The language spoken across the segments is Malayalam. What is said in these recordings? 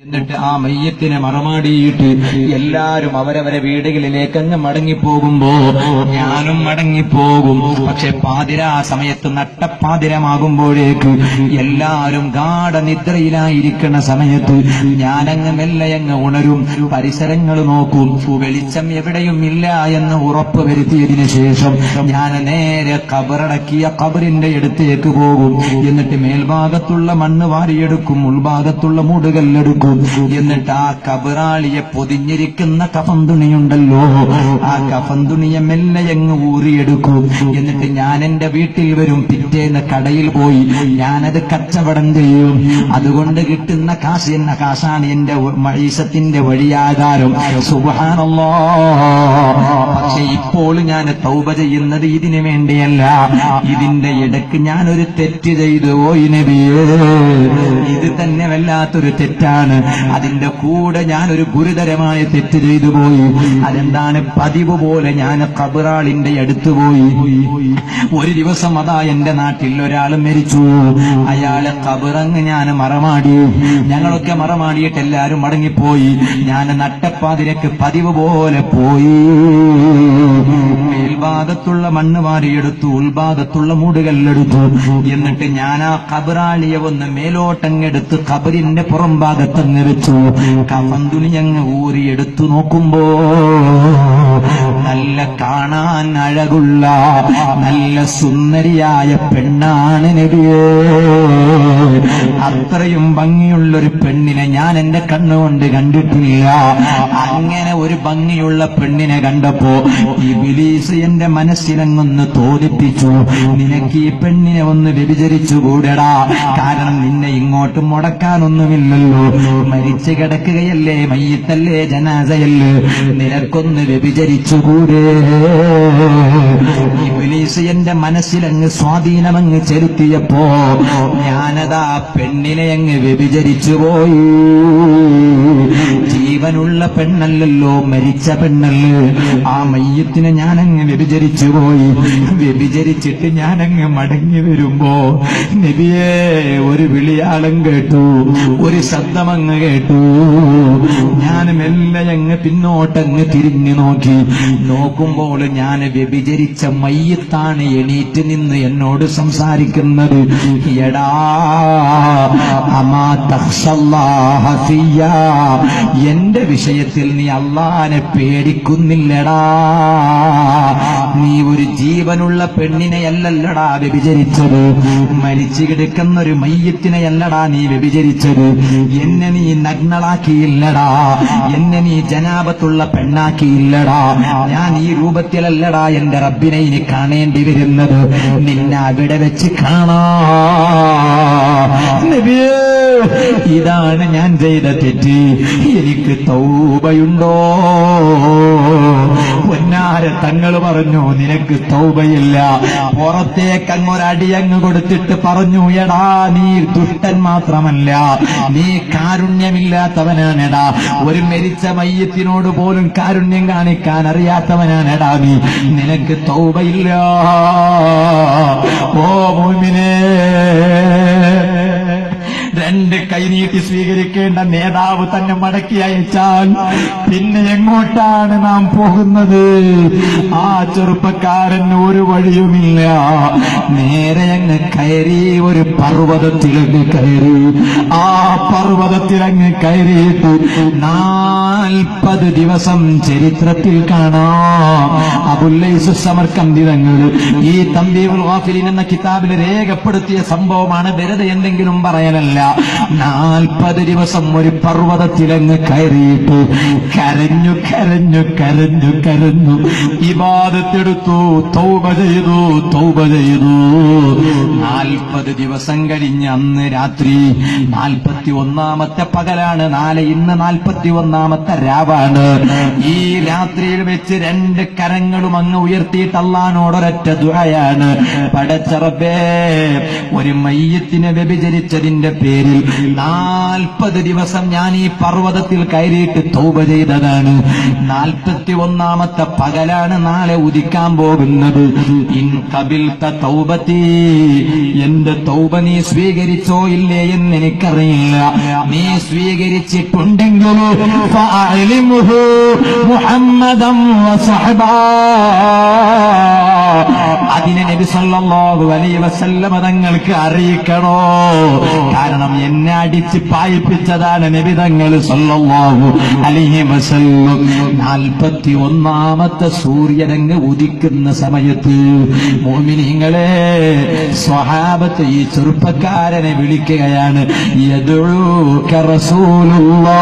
എന്നിട്ട് ആ മയ്യത്തിനെ മറമാടിയിട്ട് എല്ലാരും അവരവരെ വീടുകളിലേക്ക് അങ്ങ് മടങ്ങിപ്പോകുമ്പോ ഞാനും മടങ്ങിപ്പോകും. പക്ഷെ പാതിരാ സമയത്ത് നട്ടപ്പാതിരമാകുമ്പോഴേക്ക് എല്ലാരും ഗാഠനിദ്രയിലായിരിക്കുന്ന സമയത്ത് ഞാനങ്ങ് മെല്ലയങ്ങ് ഉണരും. പരിസരങ്ങൾ നോക്കും, വെളിച്ചം എവിടെയും ഇല്ല എന്ന് ഉറപ്പ് വരുത്തിയതിനു ശേഷം ഞാൻ നേരെ കബറടക്കിയ കബറിന്റെ അടുത്തേക്ക് പോകും. എന്നിട്ട് മേൽഭാഗത്തുള്ള മണ്ണ് വാരിയെടുക്കും, ഉൾഭാഗത്തുള്ള മൂടുകല്ലെടുക്കും. എന്നിട്ട് ആ കബറാളിയെ പൊതിഞ്ഞിരിക്കുന്ന കഫന്തുണിയുണ്ടല്ലോ, ആ കഫന്തുണിയെ മെല്ലയങ്ങ് ഊറിയെടുക്കും. എന്നിട്ട് ഞാൻ എന്റെ വീട്ടിൽ വരും. പിറ്റേന്ന് കടയിൽ പോയി ഞാനത് കച്ചവടം ചെയ്യും. അതുകൊണ്ട് കിട്ടുന്ന കാശ് എന്ന കാശാണ് എന്റെ മഈസത്തിന്റെ വഴിയാധാരം. സുബ്ഹാനല്ലാഹ്. പക്ഷെ ഇപ്പോൾ ഞാൻ തൗബ ചെയ്യുന്നത് ഇതിനു വേണ്ടിയല്ല. ഇതിന്റെ ഇടയ്ക്ക് ഞാനൊരു തെറ്റ് ചെയ്തു പോയി നബിയേ. ഇത് തന്നെ വല്ലാത്തൊരു തെറ്റാണ്. അതിന്റെ കൂടെ ഞാനൊരു ഗുരുതരമായ തെറ്റ് ചെയ്തു പോയി. അതെന്താണ്? പതിവ് പോലെ ഞാൻ ഖബറാളിന്റെ അടുത്ത് പോയി. ഒരു ദിവസം അതാ എന്റെ നാട്ടിൽ ഒരാൾ മരിച്ചു. അയാളെ ഖബറങ്ങ് ഞാൻ മറമാടി. ഞങ്ങളൊക്കെ മറമാടിയിട്ട് എല്ലാരും മടങ്ങിപ്പോയി. ഞാൻ നട്ടപ്പാതിരക്ക് പതിവ് പോലെ പോയി. മേൽഭാഗത്തുള്ള മണ്ണ് വാരിയെടുത്തു, ഉൾഭാഗത്തുള്ള മൂടുകല്ലെടുത്തു. എന്നിട്ട് ഞാൻ ആ ഖബറാളിയെ ഒന്ന് മേലോട്ടങ്ങെടുത്ത് ഖബറിന്റെ പുറം ഭാഗത്തങ്ങ് വെച്ചു. കഫന്തുണിയങ്ങ് ഊരിയെടുത്തു നോക്കുമ്പോ നല്ല കാണാൻ അഴകുള്ള നല്ല സുന്ദരിയായ പെണ്ണാണ് നബിയേ. അത്രയും ഭംഗിയുള്ളൊരു പെണ്ണിനെ ഞാൻ എന്റെ കണ്ണുകൊണ്ട് കണ്ടിട്ടില്ല. അങ്ങനെ ഒരു ഭംഗിയുള്ള പെണ്ണിനെ കണ്ടപ്പോ ഇബ്ലീസ് എന്റെ മനസ്സിലങ്ങൊന്ന് തോന്നിപ്പിച്ചു, നിനക്ക് ഈ പെണ്ണിനെ ഒന്ന് വ്യഭിചരിച്ചുകൂടെടാ. കാരണം നിന്നെ ഇങ്ങോട്ട് മുടക്കാനൊന്നുമില്ലല്ലോ, മരിച്ചു കിടക്കുകയല്ലേ, മയ്യിത്തല്ലേ, ജനാസയല്ലേ, നിനക്കൊന്ന് വ്യഭിചരിച്ചുകൂടെ. ഇബ്ലീസ് എന്റെ മനസ്സിലങ്ങ് സ്വാധീനമങ്ങ് ചെലുത്തിയപ്പോ ഞാനതാ പെണ്ണിനെ അങ്ങ് വ്യഭിചരിച്ചു പോയി. ജീവനുള്ള പെണ്ണല്ലല്ലോ, മരിച്ച പെണ്ണല്ലേ. ആ മയ്യത്തിനെ ഞാനങ്ങ് വ്യഭിചരിച്ചു പോയി. വ്യഭിചരിച്ചിട്ട് ഞാനങ്ങ് മടങ്ങി വരുമ്പോ നബിയേ ഒരു വിളിയാളം കേട്ടു, ഒരു ശബ്ദമങ്ങ് കേട്ടു. ഞാൻ മെല്ലെ അങ്ങ് പിന്നോട്ടങ്ങ് തിരിഞ്ഞു നോക്കി. നോക്കുമ്പോൾ ഞാൻ വ്യഭിചരിച്ച മയ്യത്താണ് എണീറ്റ് നിന്ന് എന്നോട് സംസാരിക്കുന്നത്. എടാ അമാ തഖ്ശല്ലാഹ ഫിയ്യ, എന്റെ വിഷയത്തിൽ നീ അല്ലാഹനെ പേടിക്കുന്നില്ലടാ. നീ ഒരു ജീവനുള്ള പെണ്ണിനെയല്ലല്ലടാ വ്യഭിചരിച്ചത്, മരിച്ചു കിടക്കുന്ന ഒരു മയ്യത്തിനെയല്ലടാ നീ വ്യഭിചരിച്ചത്. എന്നെ നീ നഗ്നളാക്കിയില്ലടാ, എന്നെ നീ ജനാപത്തുള്ള പെണ്ണാക്കിയില്ലടാ. ഞാൻ ഈ രൂപത്തിലല്ലടാ എന്റെ റബ്ബിനെ ഇനി കാണേണ്ടി വരുന്നത്, നിന്നെ അവിടെ വെച്ച് കാണാ. നബിയേ ഇതാണ് ഞാൻ ചെയ്ത തെറ്റ്, എനിക്ക് തൗബയുണ്ടോ? പൊന്നാര തങ്ങൾ പറഞ്ഞു നിനക്ക് തൗബയില്ല. പുറത്തേക്ക് അങ്ങൊരടിയങ്ങ് കൊടുത്തിട്ട് പറഞ്ഞു, എടാ നീ ദുഷ്ടൻ മാത്രമല്ല, നീ കാരുണ്യമില്ലാത്തവനാണെടാ. ഒരു മരിച്ച മയ്യത്തിനോട് പോലും കാരുണ്യം കാണിക്കാൻ അറിയാത്തവനാണെടാ നീ, നിനക്ക് തൗബയില്ല. ഓ മുഅ്മിനേ, രണ്ട് കൈനീട്ടി സ്വീകരിക്കേണ്ട നേതാവ് തന്നെ മടക്കി അയച്ചാൽ പിന്നെ എങ്ങോട്ടാണ് നാം പോകുന്നത്? ആ ചെറുപ്പക്കാരന് ഒരു വഴിയുമില്ല. നേരെ അങ്ങ് കയറി ഒരു പർവ്വതത്തിലങ്ങ് കയറി. ആ പർവ്വതത്തിലങ്ങ് കയറിയിട്ട് 40 ദിവസം ചരിത്രത്തിൽ കാണാം. അബുല്ലൈസ് സമർക്കന്ദി തങ്ങൾ ഈ തംബീഹുൽ ഗാഫിലീൻ എന്ന കിതാബിൽ രേഖപ്പെടുത്തിയ സംഭവമാണ്, വെറുതെ എന്തെങ്കിലും പറയാനല്ല. 40 ദിവസം ഒരു പർവ്വതത്തിലങ്ങ് കയറിയിട്ട് കരഞ്ഞു കരഞ്ഞു കരഞ്ഞു കരഞ്ഞു ഇബാദത്തെടുത്തു, തൗബ ചെയ്തു, തൗബ ചെയ്തു. 40 ദിവസം കഴിഞ്ഞ് അന്ന് രാത്രി 41ാമത്തെ പകലാണ്. ഇന്ന് 41ാമത്തെ രാവാണ്. ഈ രാത്രിയിൽ വെച്ച് 2 കരങ്ങളും അങ്ങ് ഉയർത്തിയിട്ട് അല്ലാഹുവോടൊരൊറ്റ ദുആയാണ്, പടച്ച റബ്ബേ ഒരു മയ്യത്തിനെ വ്യഭിചരിച്ചതിന്റെ പേരിൽ പേരിൽ 40 ദിവസം ഞാൻ ഈ പർവ്വതത്തിൽ കയറിയിട്ട് തൗബ ചെയ്തതാണ്. 41ാമത്തെ പകലാണ് നാളെ ഉദിക്കാൻ പോകുന്നത്. ഇൻ ഖബിൽത തൗബതി, എന്റെ തൗബ നീ സ്വീകരിച്ചോ ഇല്ലേ എന്ന് എനിക്കറിയില്ല. നീ സ്വീകരിച്ചിട്ടുണ്ടെങ്കിൽ ഫഅലിമുഹു മുഹമ്മദൻ വസഹബാ, അതിനെ നബി സല്ലല്ലാഹു അലൈഹി വസല്ലമ തങ്ങൾക്ക് അറിയിക്കണോ. കാരണം എന്നെ അടിച്ച് പായിപ്പിച്ചതാണ് നബി തങ്ങൾ സല്ലല്ലാഹു അലൈഹി വസല്ലം. 41ാമത്തെ സൂര്യനങ്ങ് ഉദിക്കുന്ന സമയത്ത് മുഅ്മിനീങ്ങളെ, സ്വഹാബത്ത് ഈ ചെറുപ്പക്കാരനെ വിളിക്കുകയാണ്. യദൂക റസൂലുള്ളാഹ്,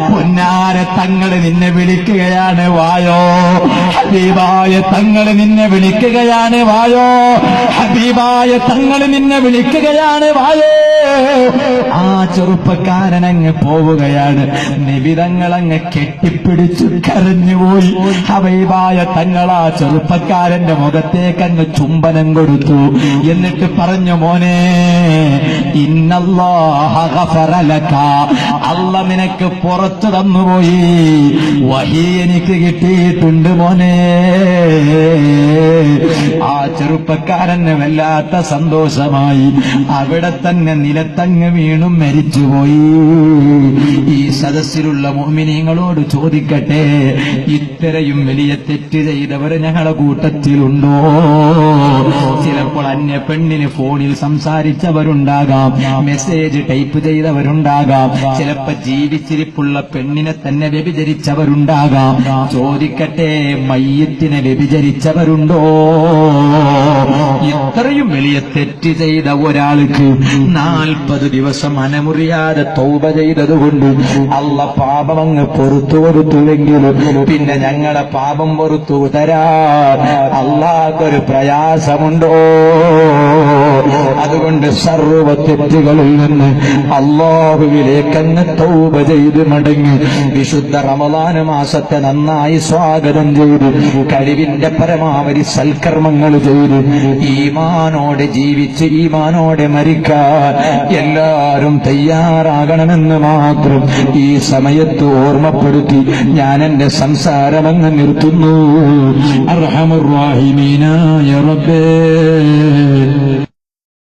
പൊന്നാര തങ്ങള് നിന്നെ വിളിക്കുകയാണ്, വായോ. ഹബീബായ തങ്ങള് നിന്നെ വിളിക്കുകയാണ്, വായോ. ഹബീബായ തങ്ങള് നിന്നെ വിളിക്കുകയാണ്, വായോ. ആ ചെറുപ്പക്കാരനങ്ങ് പോവുകയാണ്. നിബിതങ്ങളങ്ങ് കെട്ടിപ്പിടിച്ചു കരഞ്ഞുപോയി. ഹബീബായ തങ്ങൾ ആ ചെറുപ്പക്കാരന്റെ മുഖത്തേക്കങ്ങ് ചുംബനം കൊടുത്തു. എന്നിട്ട് പറഞ്ഞു, മോനെ, ഇന്നല്ലാഹ ഗഫറ ലക, അല്ല നിനക്ക് പുറത്തു തന്നുപോയി. വഹി എനിക്ക് കിട്ടിയിട്ടുണ്ട് മോനെ. ആ ചെറുപ്പക്കാരന് വല്ലാത്ത സന്തോഷമായി. അവിടെ തന്നെ നിലത്തങ്ങ് വീണും മരിച്ചുപോയി. ഈ സദസ്സിലുള്ള മുഅ്മിനീങ്ങളോട് ചോദിക്കട്ടെ, ഇത്രയും വലിയ തെറ്റ് ചെയ്തവർ ഞങ്ങളുടെ കൂട്ടത്തിലുണ്ടോ? ചിലപ്പോൾ അന്യ പെണ്ണിന് ഫോണിൽ സംസാരിച്ചവരുണ്ടാകാം, മെസ്സേജ് ടൈപ്പ് ചെയ്തവരുണ്ടാകാം, ചിലപ്പോൾ ജീവിച്ചിരിപ്പുള്ള പെണ്ണിനെ തന്നെ വ്യഭിചരിച്ചവരുണ്ടാകാം. ചോദിക്കട്ടെ, മയ്യത്തിനെ വ്യഭിചരിച്ചവരുണ്ടോ? ഇത്രയും വലിയ തെറ്റ് ചെയ്ത ഒരാൾക്ക് 40 ദിവസം അനമുറിയാതെ തൗബ ചെയ്തതുകൊണ്ട് അല്ല പാപമങ്ങ് പൊറുത്തു കൊടുത്തുവെങ്കിലും പിന്നെ ഞങ്ങളുടെ പാപം പൊറുത്തു തരാൻ അല്ലാഹ്ക്കൊരു പ്രയാസമുണ്ടോ? അതുകൊണ്ട് സർവ്വ തെറ്റുകളിൽ നിന്ന് അല്ലാഹുവിലേക്കങ്ങ് തൗബ ചെയ്ത് മടങ്ങി വിശുദ്ധ റമളാൻ മാസത്തെ നന്നായി സ്വാഗതം ചെയ്ത് കഴിവിന്റെ പരമാവധി സൽക്കർമ്മങ്ങൾ ചെയ്ത് ഈമാനോടെ ജീവിച്ച് ഈമാനോടെ മരിക്കാൻ എല്ലാവരും തയ്യാറാകണമെന്ന് മാത്രം ഈ സമയത്ത് ഓർമ്മപ്പെടുത്തി ഞാൻ എന്റെ സംസാരമങ്ങ് നിർത്തുന്നു. അർഹമുർ റഹീമീനായ റബ്ബേ.